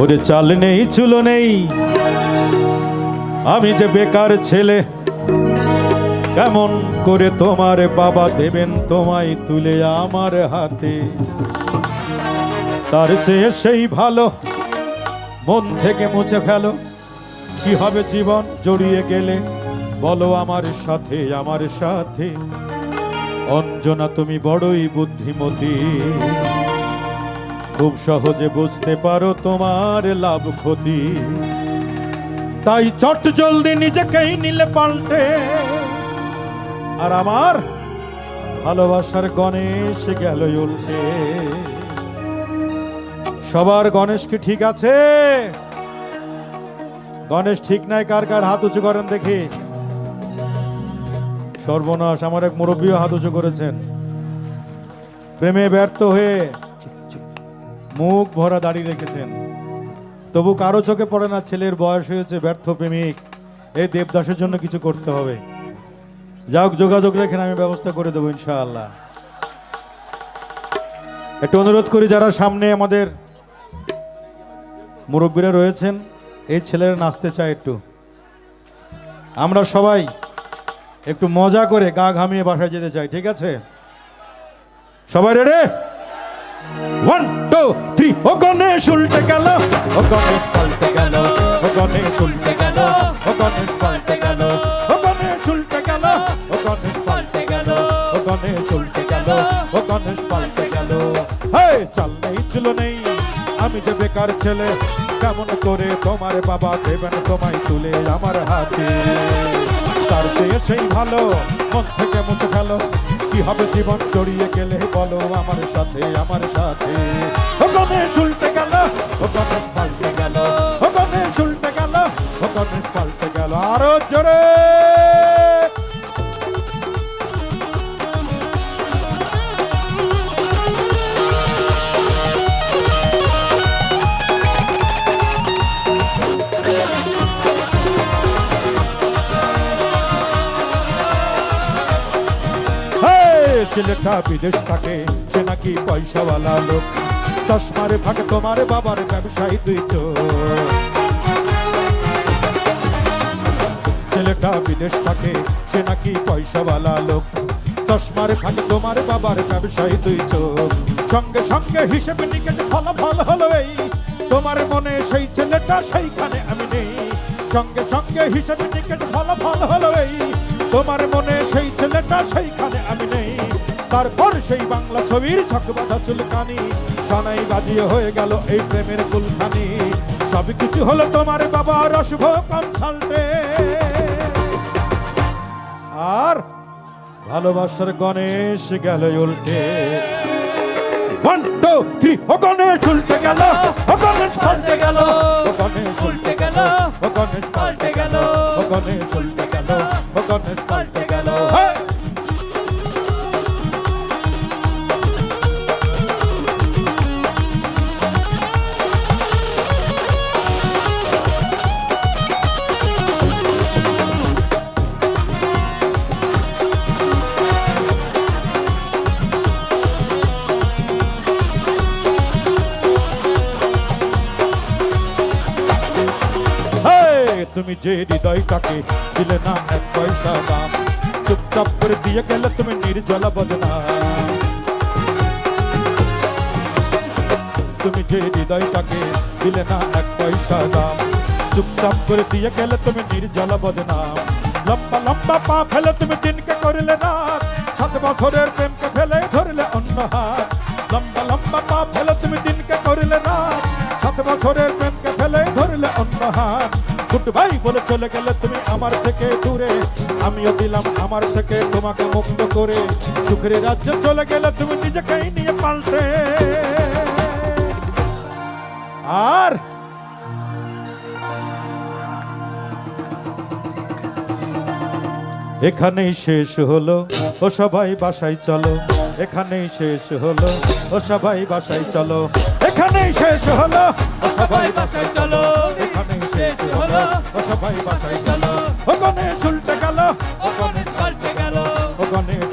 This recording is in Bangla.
ওরে চাল নেই চুলো নেই, আমি যে বেকার ছেলে, কেমন করে তোমার বাবা দেবেন তোমায় তুলে আমার হাতে? তার চেয়ে সেই ভালো মন থেকে মুছে ফেলো। কি হবে জীবন জড়িয়ে গেলে, বলো আমার সাথে আমার সাথে। অঞ্জনা তুমি বড়ই বুদ্ধিমতী, খুব সহজে বুঝতে পারো তোমার লাভ ক্ষতি। তাই চট জলদি নিজেকেই নিলে পাল্টে, আর আমার ভালোবাসার গণেশ গেল উল্টে। সবার গণেশ কি ঠিক আছে? গণেশ ঠিক নাই কার কার হাত উঁচু করেন দেখি। সর্বনাশ, আমার এক মুরব্বীও হাত উঁচু করেছেন। প্রেমে ব্যর্থ হয়ে মুখ ভরা দাঁড়িয়ে রেখেছেন, তবু কারো চোখে পড়ে না ছেলের বয়স হয়েছে, ব্যর্থ প্রেমিক। এই দেবদাসের জন্য কিছু করতে হবে। যাক, যোগাযোগ রেখেন, আমি ব্যবস্থা করে দেবো ইনশাআল্লাহ। একটু অনুরোধ করি, যারা সামনে আমাদের মুরব্বীরা রয়েছেন, এই ছেলেরা নাচতে চায়, একটু আমরা সবাই একটু মজা করে গা ঘামিয়ে বাসায় যেতে চাই, ঠিক আছে? সবাই রেডি? 1 2 3। ও গণেশ উল্টে গেল, ও গণেশ পাল্টে গেল, ও গণেশ উল্টে গেল, ও গণেশ পাল্টে গেল, ও গণেশ উল্টে গেল, ও গণেশ পাল্টে গেল, ও গণেশ উল্টে গেল, ও গণেশ পাল্টে গেল। হে, চাল নেই চুলো নেই, আমি যে বেকার ছেলে, কেমন করে তোমার বাবা দেবেন তোমায় তুলে আমার হাতে? তার চেয়ে সেই ভালো মন থেকে মুছে ফেলো। কি হবে জীবন জড়িয়ে গেলে, বলো আমার সাথে আমার সাথে। ও গণেশ উল্টে গেল, ও গণেশ পাল্টে গেল, ও গণেশ উল্টে গেল, ও গণেশ পাল্টে গেল। আরো জোরে। ছেলেটা বিদেশ থাকে, সে নাকি পয়সাওয়ালা লোক, চশমার ভাগে তোমার বাবার ব্যবসায়ী দুই চোখ। ছেলেটা বিদেশ থাকে, সে নাকি পয়সাওয়ালা লোক, চশমার ভাগে তোমার বাবার ব্যবসায়ী দুই চোখ। সঙ্গে সঙ্গে হিসেবে নিকেশ ফলাফল হলো এই, তোমার মনে সেই ছেলেটা সেইখানে আমি নেই। সঙ্গে সঙ্গে হিসেবে নিকেশ ফলাফল হলো এই, তোমার মনে সেই ছেলেটা সেইখানে আমি নেই। তারপর সেই বাংলা ছবির ছকবাঁধা চুলকানি, সানাই বাজিয়ে হয়ে গেল এই প্রেমের কুলখানি। সব কিছু হলো তোমার বাবার অশুভ কনসাল্টে, আর ভালোবাসার গণেশ গেল উল্টে। 1 2 3। ও গণেশ উল্টে গেল, ও গণেশ পাল্টে গেল, ও গণেশ উল্টে গেল, ও গণেশ পাল্টে গেল, ও গণেশ উল্টে গেল, ও গণেশ পাল্টে গেল। তুমি যে হৃদয়টাকে দিলে না এক পয়সা দাম, চুপচাপ করে দিয়ে গেলে তুমি নির্জলা বদনাম। তুমি যে হৃদয়টাকে দিলে না এক পয়সা দাম, চুপচাপ করে দিয়ে গেলে তুমি নির্জলা বদনাম। লম্বা লম্বা পা ফেলে তুমি দিনকে করলে না, 7 বছরের প্রেমকে ফেলে ধরলে অন্য হাত। লম্বা লম্বা পা ফেলে তুমি দিনকে করলে না, 7 বছরের প্রেমকে ফেলে ধরলে অন্য হাত। গুড বাই বলে চলে গেলে তুমি আমার থেকে দূরে, আমিও দিলাম আমার থেকে তোমাকে মুক্ত করে। সুখের রাজ্যে চলে গেলে তুমি নিজেকেই নিয়ে পাল্টে, আর এখানেই শেষ হলো, ও সবাই বাসায় চলো। এখানেই শেষ হলো, ও সবাই বাসায় চলো। এখানেই শেষ হলো, ও সবাই বাসায় চলো। এখানেই শেষ হলো, ও সবাই বাসায় চলো। ও গণেশ উল্টে গেল, ও গণেশ পাল্টে গেল, ও গণেশ